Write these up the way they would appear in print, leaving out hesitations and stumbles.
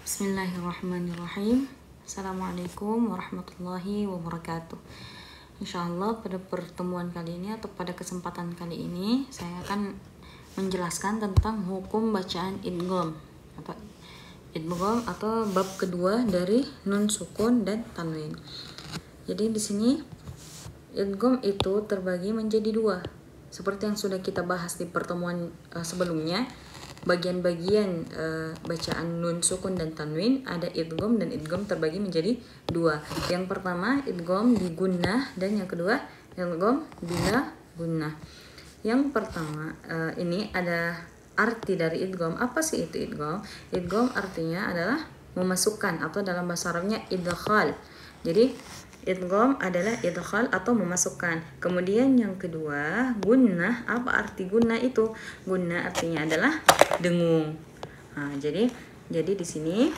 Bismillahirrahmanirrahim. Assalamualaikum warahmatullahi wabarakatuh. Insyaallah pada pertemuan kali ini atau pada kesempatan kali ini saya akan menjelaskan tentang hukum bacaan idgham atau bab kedua dari nun sukun dan tanwin. Jadi di sini idgham itu terbagi menjadi dua. Seperti yang sudah kita bahas di pertemuan sebelumnya, bagian-bagian bacaan nun sukun dan tanwin ada idgham, dan idgham terbagi menjadi dua. Yang pertama idgham di gunnah, dan yang kedua idgham bila gunnah. Yang pertama ini ada arti dari idgham. Apa sih itu idgham? Idgham artinya adalah memasukkan, atau dalam bahasa Arabnya idkhal. Jadi idgham adalah idkhal atau memasukkan. Kemudian yang kedua gunnah. Apa arti gunnah itu? Gunnah artinya adalah dengung. Nah, jadi di sini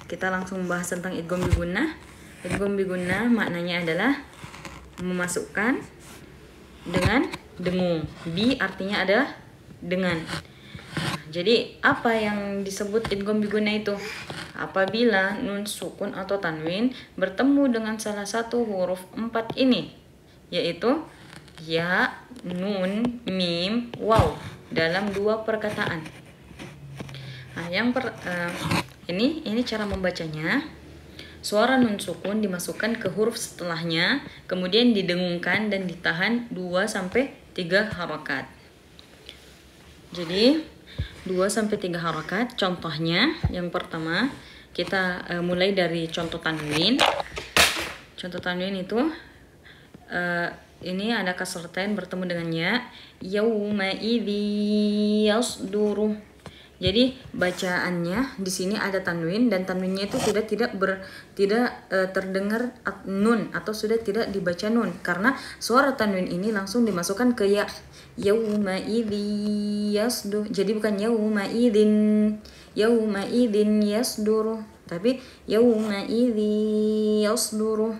kita langsung membahas tentang idgham bi gunnah. Idgham bi gunnah maknanya adalah memasukkan dengan dengung. Bi artinya adalah dengan. Jadi apa yang disebut idgham bi gunnah itu? Apabila nun sukun atau tanwin bertemu dengan salah satu huruf 4 ini, yaitu ya, nun, mim, waw dalam dua perkataan. Nah, ini cara membacanya. Suara nun sukun dimasukkan ke huruf setelahnya, kemudian didengungkan dan ditahan 2-3 harakat. Jadi 2-3 harakat. Contohnya yang pertama kita mulai dari contoh tanwin. Contoh tanwin itu ini ada kasratain bertemu dengan ya. Yauma idzi yasduru. Jadi bacaannya di sini ada tanwin, dan tanwinnya itu sudah tidak terdengar nun, atau sudah tidak dibaca nun, karena suara tanwin ini langsung dimasukkan ke ya. Yauma idzi yasdu. Jadi bukan yauma idzin yasduru, tapi yauma idzi yasduru.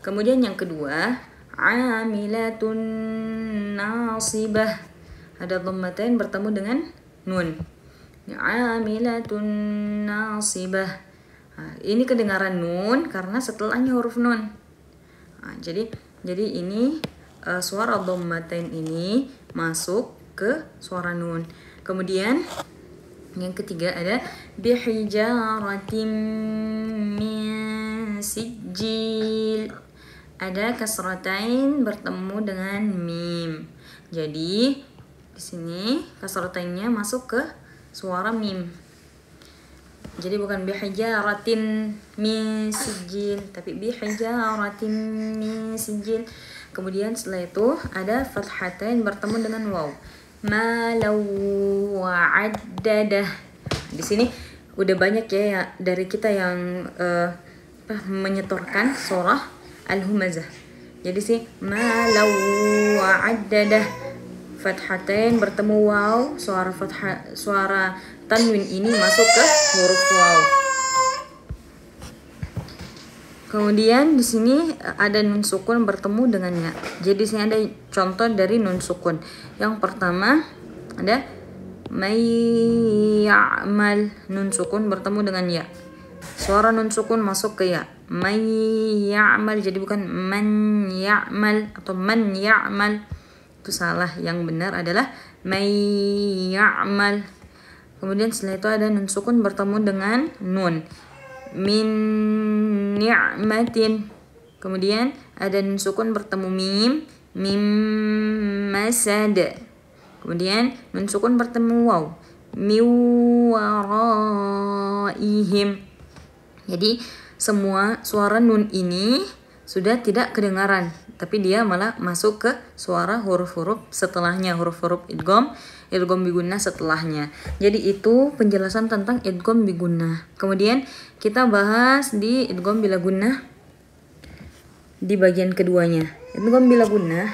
Kemudian yang kedua amilatun nasibah. Ada dhammatain bertemu dengan nun. Amilatun nasibah. Nah, ini kedengaran nun karena setelahnya huruf nun. Nah, jadi ini suara dhammatain ini masuk ke suara nun. Kemudian yang ketiga ada bihijaratin min sijil. Ada kasratain bertemu dengan mim. Jadi di sini kasratainnya masuk ke suara mim. Jadi bukan bihijaratin min sijil, tapi bihijaratin min sijil. Kemudian setelah itu ada fathatain bertemu dengan waw. Malau wa'addadah. Di sini udah banyak ya dari kita yang menyetorkan surah al-humazah. Jadi sih malau wa'addadah, fathatain bertemu waw, suara tanwin ini masuk ke huruf waw. Kemudian di sini ada nun sukun bertemu dengan ya. Jadi di sini ada contoh dari nun sukun. Yang pertama ada may ya'mal, nun sukun bertemu dengan ya. Suara nun sukun masuk ke ya. May ya'mal, jadi bukan man ya'mal atau man ya'mal. Itu salah. Yang benar adalah may ya'mal. Kemudian setelah itu ada nun sukun bertemu dengan nun. Min ni'matin. Kemudian ada nun sukun bertemu mim masad. Kemudian nun sukun bertemu waw, miwaraihim. Jadi semua suara nun ini sudah tidak kedengaran, tapi dia malah masuk ke suara huruf-huruf setelahnya, huruf-huruf idgham bi gunnah setelahnya. Jadi itu penjelasan tentang idgham bi gunnah. Kemudian kita bahas di idgham bila gunnah di bagian keduanya. Idgham bila gunnah,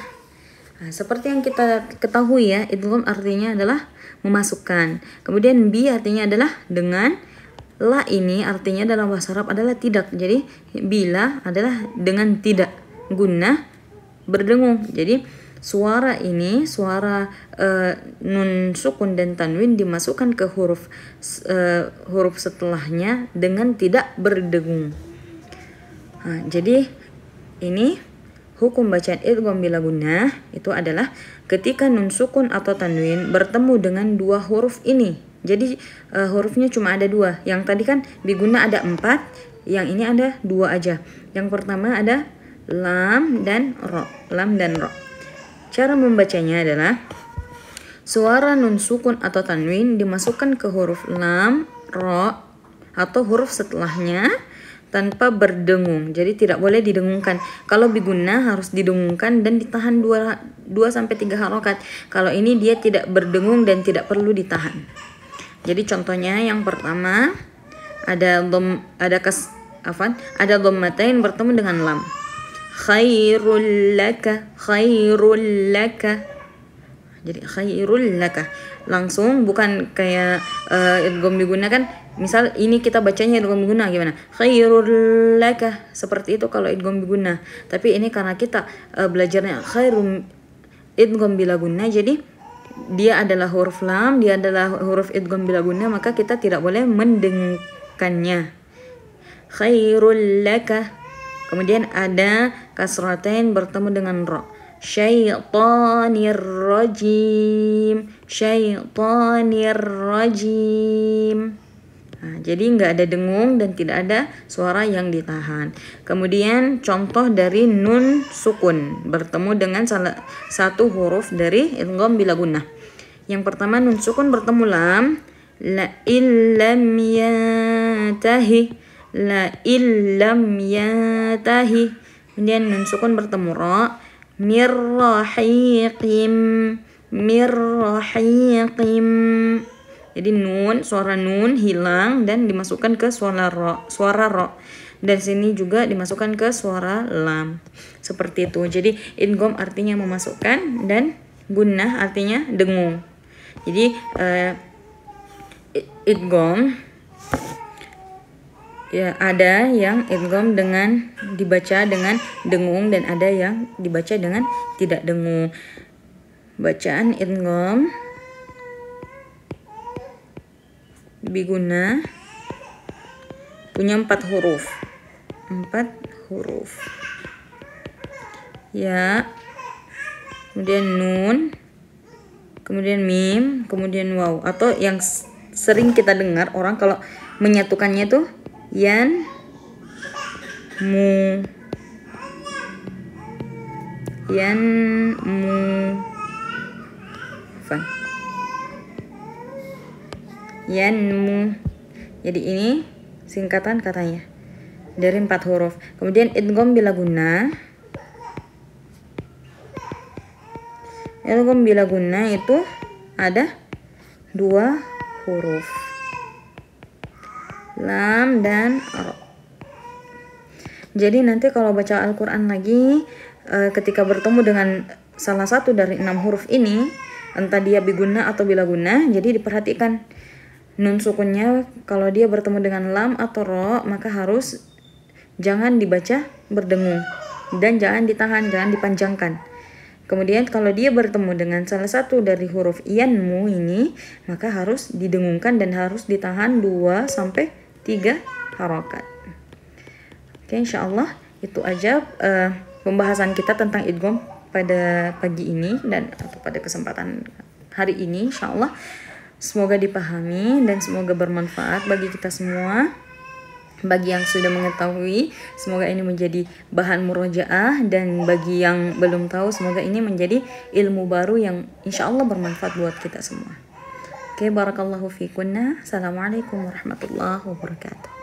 nah, seperti yang kita ketahui ya, idgham artinya adalah memasukkan. Kemudian bi artinya adalah dengan. La ini artinya dalam bahasa Arab adalah tidak. Jadi bila adalah dengan tidak. Gunnah berdengung. Jadi suara ini, suara nun sukun dan tanwin dimasukkan ke huruf setelahnya dengan tidak berdengung. Nah, jadi ini hukum bacaan idgham bila gunnah itu adalah ketika nun sukun atau tanwin bertemu dengan dua huruf ini. Jadi hurufnya cuma ada dua. Yang tadi kan bigunnah ada 4, yang ini ada 2 aja. Yang pertama ada lam dan ro. Lam dan ro. Cara membacanya adalah suara nun sukun atau tanwin dimasukkan ke huruf lam, ro, atau huruf setelahnya tanpa berdengung. Jadi tidak boleh didengungkan. Kalau bigunnah harus didengungkan dan ditahan 2-3 harokat. Kalau ini dia tidak berdengung dan tidak perlu ditahan. Jadi contohnya yang pertama ada dhammatain bertemu dengan lam. Khairul laka, khairul laka. Jadi khairul laka. Langsung, bukan kayak idgham bigunnah kan. Misal ini kita bacanya idgham bigunnah gimana? Khairul laka. Seperti itu kalau idgham bigunnah. Tapi ini karena kita belajarnya khairum idgham bila gunnah, jadi dia adalah huruf lam, dia adalah huruf idgham bila gunnah, maka kita tidak boleh mendengungkannya. Khairul laka. Kemudian ada kasratain bertemu dengan ro. Syaitanir rajim, syaitanir rajim. Nah, jadi nggak ada dengung dan tidak ada suara yang ditahan. Kemudian contoh dari nun sukun bertemu dengan salah satu huruf dari idgham bila gunnah. Yang pertama nun sukun bertemu lam, la illam yantahi. La illam yatahi. Kemudian nun sukun bertemu ro, mirrahiqim, mirrahiqim. Jadi nun, suara nun hilang dan dimasukkan ke suara ro. Dan sini juga dimasukkan ke suara lam. Seperti itu. Jadi idgham artinya memasukkan dan gunnah artinya dengung. Jadi idgham ya ada yang idgham dengan dibaca dengan dengung dan ada yang dibaca dengan tidak dengung. Bacaan idgham bigunnah punya 4 huruf. 4 huruf. Ya. Kemudian nun, kemudian mim, kemudian waw. Atau yang sering kita dengar orang kalau menyatukannya tuh yan, mu, yan, mu, fan, yan, mu. Jadi ini singkatan katanya dari 4 huruf. Kemudian idgham bila gunnah. Idgham bila gunnah itu ada 2 huruf. Lam dan ro. Jadi nanti kalau baca Al-Quran lagi ketika bertemu dengan salah satu dari 6 huruf ini, entah dia bigunnah atau bila gunnah, jadi diperhatikan nun sukunnya kalau dia bertemu dengan lam atau ro, maka harus jangan dibaca berdengung dan jangan ditahan, jangan dipanjangkan. Kemudian kalau dia bertemu dengan salah satu dari huruf yanmu ini, maka harus didengungkan dan harus ditahan 2-3 harokat. Oke, insyaallah itu aja pembahasan kita tentang idgham pada pagi ini dan atau pada kesempatan hari ini, insyaallah. Semoga dipahami dan semoga bermanfaat bagi kita semua. Bagi yang sudah mengetahui, semoga ini menjadi bahan murojaah, dan bagi yang belum tahu, semoga ini menjadi ilmu baru yang insyaallah bermanfaat buat kita semua. Oke, barakallahu fikunna. Assalamualaikum warahmatullahi wabarakatuh.